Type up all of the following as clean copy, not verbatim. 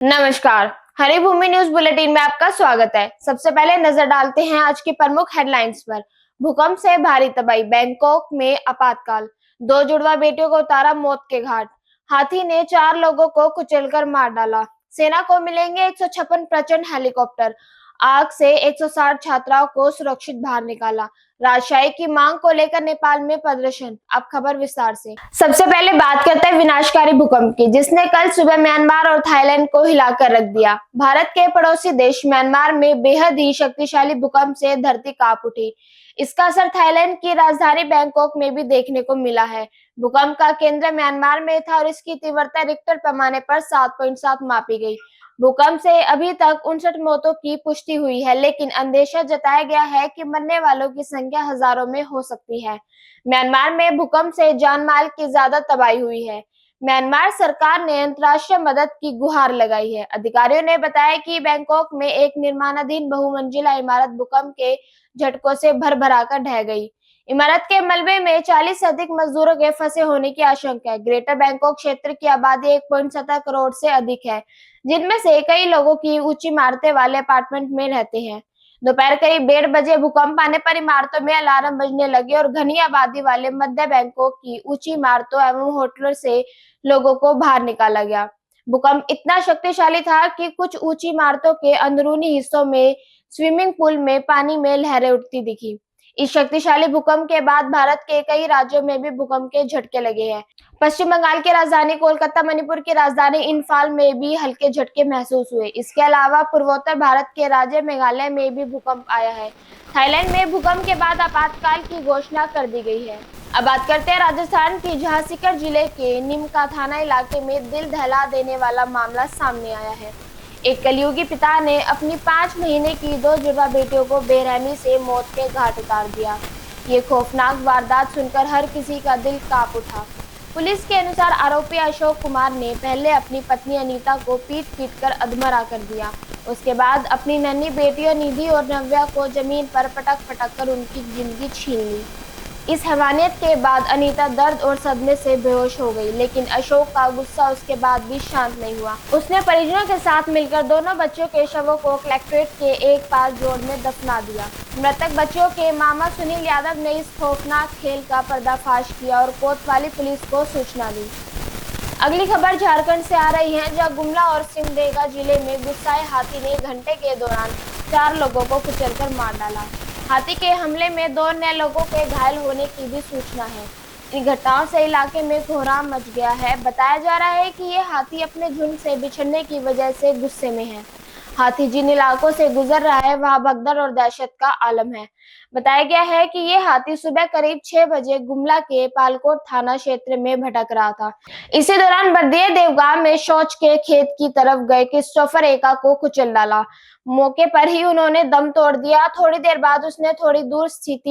नमस्कार। हरी भूमि news bulletin में आपका स्वागत है। सबसे पहले नजर डालते हैं आज की प्रमुख हेडलाइंस पर। भूकंप से भारी तबाही, बैंकॉक में आपातकाल, दो जुड़वा बेटियों को उतारा मौत के घाट, हाथी ने 4 लोगों को कुचलकर मार डाला, सेना को मिलेंगे 156 प्रचंड हेलीकॉप्टर, आग से 160 छात्राओं को सुरक्षित बाहर निकाला, राजशाही की मांग को लेकर नेपाल में प्रदर्शन। अब खबर विस्तार से। सबसे पहले बात करते हैं विनाशकारी भूकंप की, जिसने कल सुबह म्यांमार और थाईलैंड को हिलाकर रख दिया। भारत के पड़ोसी देश म्यांमार में बेहद ही शक्तिशाली भूकंप से धरती कांप उठी। इसका असर थाईलैंड की राजधानी बैंकॉक में भी देखने को मिला है। भूकंप का केंद्र म्यांमार में था और इसकी तीव्रता रिक्टर पैमाने पर 7.7 मापी गई। भूकंप से अभी तक 59 मौतों की पुष्टि हुई है, लेकिन अंदेशा जताया गया है कि मरने वालों की संख्या हजारों में हो सकती है। म्यांमार में भूकंप से जान माल की ज्यादा तबाही हुई है। म्यांमार सरकार ने अंतर्राष्ट्रीय मदद की गुहार लगाई है। अधिकारियों ने बताया कि बैंकॉक में एक निर्माणाधीन बहुमंजिला इमारत भूकंप के झटकों से भर-भराकर ढह गई। इमारत के मलबे में 40 से अधिक मजदूरों के फंसे होने की आशंका है। ग्रेटर बैंकॉक क्षेत्र की आबादी 1.7 करोड़ से अधिक है, जिनमें से कई लोगों की ऊंची इमारतें वाले अपार्टमेंट में रहते हैं। दोपहर करीब 1:30 बजे भूकंप आने पर इमारतों में अलार्म बजने लगे और घनी आबादी वाले मध्य बैंकॉक की ऊंची इमारतों एवं होटलों से लोगों को बाहर निकाला गया। भूकंप इतना शक्तिशाली था कि कुछ ऊंची इमारतों के अंदरूनी हिस्सों में स्विमिंग पूल में पानी में लहरें उठती दिखी। इस शक्तिशाली भूकंप के बाद भारत के कई राज्यों में भी भूकंप के झटके लगे हैं। पश्चिम बंगाल की राजधानी कोलकाता, मणिपुर की राजधानी इम्फाल में भी हल्के झटके महसूस हुए। इसके अलावा पूर्वोत्तर भारत के राज्य मेघालय में भी भूकंप आया है। थाईलैंड में भूकंप के बाद आपातकाल की घोषणा कर दी गई है। अब बात करते हैं राजस्थान की, जहां सीकर जिले के निमका थाना इलाके में दिल दहला देने वाला मामला सामने आया है। एक कलयुगी पिता ने अपनी 5 महीने की 2 जुड़वा बेटियों को बेरहमी से मौत के घाट उतार दिया। ये खौफनाक वारदात सुनकर हर किसी का दिल कांप उठा। पुलिस के अनुसार आरोपी अशोक कुमार ने पहले अपनी पत्नी अनीता को पीट कर अधमरा कर दिया। उसके बाद अपनी नन्ही बेटियों निधि और नव्या को जमीन पर पटक कर उनकी जिंदगी छीन ली। इस हैवानियत के बाद अनीता दर्द और सदमे से बेहोश हो गई, लेकिन अशोक का गुस्सा उसके बाद भी शांत नहीं हुआ। उसने परिजनों के साथ मिलकर दोनों बच्चों के शवों को कलेक्ट्रेट के एक पास रोड में दफना दिया। मृतक बच्चों के मामा सुनील यादव ने इस खौफनाक खेल का पर्दाफाश किया और कोतवाली पुलिस को सूचना दी। अगली खबर झारखंड से आ रही है, जहां गुमला और सिमडेगा जिले में गुस्साए हाथी ने घंटे के दौरान 4 लोगों को कुचलकर मार डाला। हाथी के हमले में 2 अन्य लोगों के घायल होने की भी सूचना है। इन घटनाओं से इलाके में कोहराम मच गया है। बताया जा रहा है कि ये हाथी अपने झुंड से बिछड़ने की वजह से गुस्से में है। हाथी जिन इलाकों से गुजर रहा है वहां भगदड़ और दहशत का आलम है। बताया गया है कि ये हाथी सुबह करीब 6 बजे गुमला के पालकोट थाना क्षेत्र में भटक रहा था। इसी दौरान बर्दिया देवगांव में शौच के खेत की तरफ गए क्रिस्टोफर एका को कुचल डाला। मौके पर ही उन्होंने दम तोड़ दिया। थोड़ी देर बाद उसने थोड़ी दूर स्थित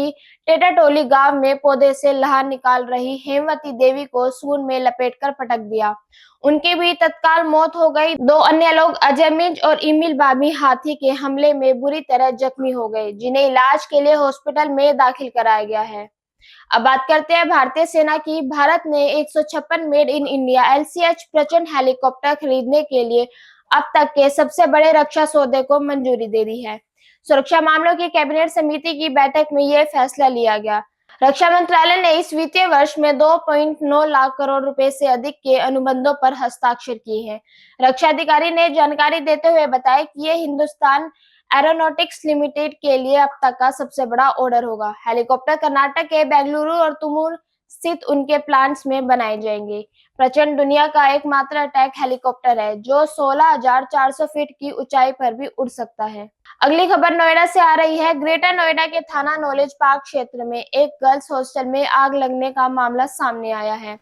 टेटाटोली गांव में पौधे से लहार निकाल रही हेमवती देवी को सूंड में लपेटकर पटक दिया। उनकी भी तत्काल मौत हो गई। 2 अन्य लोग अजय मिंज और इमिल बाबी हाथी के हमले में बुरी तरह जख्मी हो गए, जिन्हें इलाज के लिए हॉस्पिटल में दाखिल कराया गया है। अब बात करते हैं भारतीय सेना की। भारत ने 156 मेड इन इंडिया LCH प्रचंड हेलीकॉप्टर खरीदने के लिए अब तक के सबसे बड़े रक्षा सौदे को मंजूरी दे दी है। सुरक्षा मामलों की कैबिनेट समिति की बैठक में यह फैसला लिया गया। रक्षा मंत्रालय ने इस वित्तीय वर्ष में 2.9 लाख करोड़ रुपए से अधिक के अनुबंधों पर हस्ताक्षर किए हैं। रक्षा अधिकारी ने जानकारी देते हुए बताया कि यह हिंदुस्तान एरोनॉटिक्स लिमिटेड के लिए अब तक का सबसे बड़ा ऑर्डर होगा। हेलीकॉप्टर कर्नाटक के बेंगलुरु और तुमुल स्थित उनके प्लांट्स में बनाए जाएंगे। प्रचंड दुनिया का एकमात्र अटैक हेलीकॉप्टर है जो 16,400 फीट की ऊंचाई पर भी उड़ सकता है। अगली खबर नोएडा से आ रही है। ग्रेटर नोएडा के थाना नॉलेज पार्क क्षेत्र में एक गर्ल्स हॉस्टल में आग लगने का मामला सामने आया है।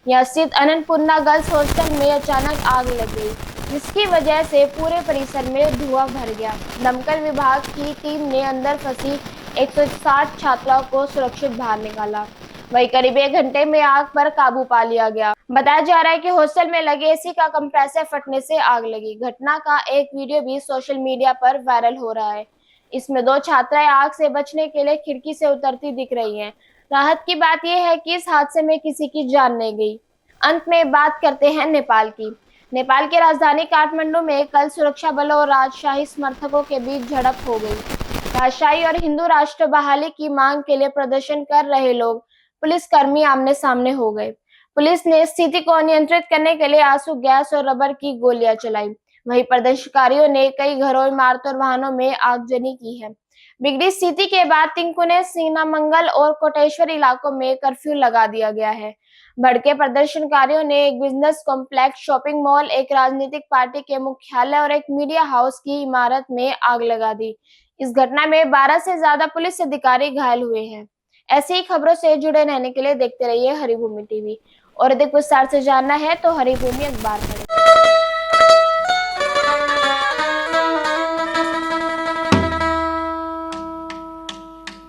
यहाँ स्थित अन्नपूर्णा गर्ल्स हॉस्टल में अचानक आग लग गई, जिसकी वजह से पूरे परिसर में धुआं भर गया। दमकल विभाग की टीम ने अंदर फंसी 160 छात्राओं को सुरक्षित बाहर निकाला। वहीं करीब 1 घंटे में आग पर काबू पा लिया गया। बताया जा रहा है कि हॉस्टल में लगे एसी का कंप्रेसर फटने से आग लगी। घटना का एक वीडियो भी सोशल मीडिया पर वायरल हो रहा है। इसमें 2 छात्राएं आग से बचने के लिए खिड़की से उतरती दिख रही हैं। राहत की बात यह है कि इस हादसे में किसी की जान नहीं गई। अंत में बात करते हैं नेपाल की। नेपाल की राजधानी काठमांडू में कल सुरक्षा बलों और राजशाही समर्थकों के बीच झड़प हो गई। राजशाही और हिंदू राष्ट्र बहाली की मांग के लिए प्रदर्शन कर रहे लोग पुलिसकर्मी आमने सामने हो गए। पुलिस ने स्थिति को नियंत्रित करने के लिए आंसू गैस और रबर की गोलियां चलाई। वहीं प्रदर्शनकारियों ने कई घरों, इमारतों और वाहनों में आगजनी की है। बिगड़ी स्थिति के बाद तिनकुने, सीनामंगल और कोटेश्वर इलाकों में कर्फ्यू लगा दिया गया है। भड़के प्रदर्शनकारियों ने एक बिजनेस कॉम्प्लेक्स, शॉपिंग मॉल, एक राजनीतिक पार्टी के मुख्यालय और एक मीडिया हाउस की इमारत में आग लगा दी। इस घटना में 12 से ज्यादा पुलिस अधिकारी घायल हुए हैं। ऐसी ही खबरों से जुड़े रहने के लिए देखते रहिए हरिभूमि टीवी। और अधिक विस्तार से जानना है तो हरिभूमि अखबार पढ़ें।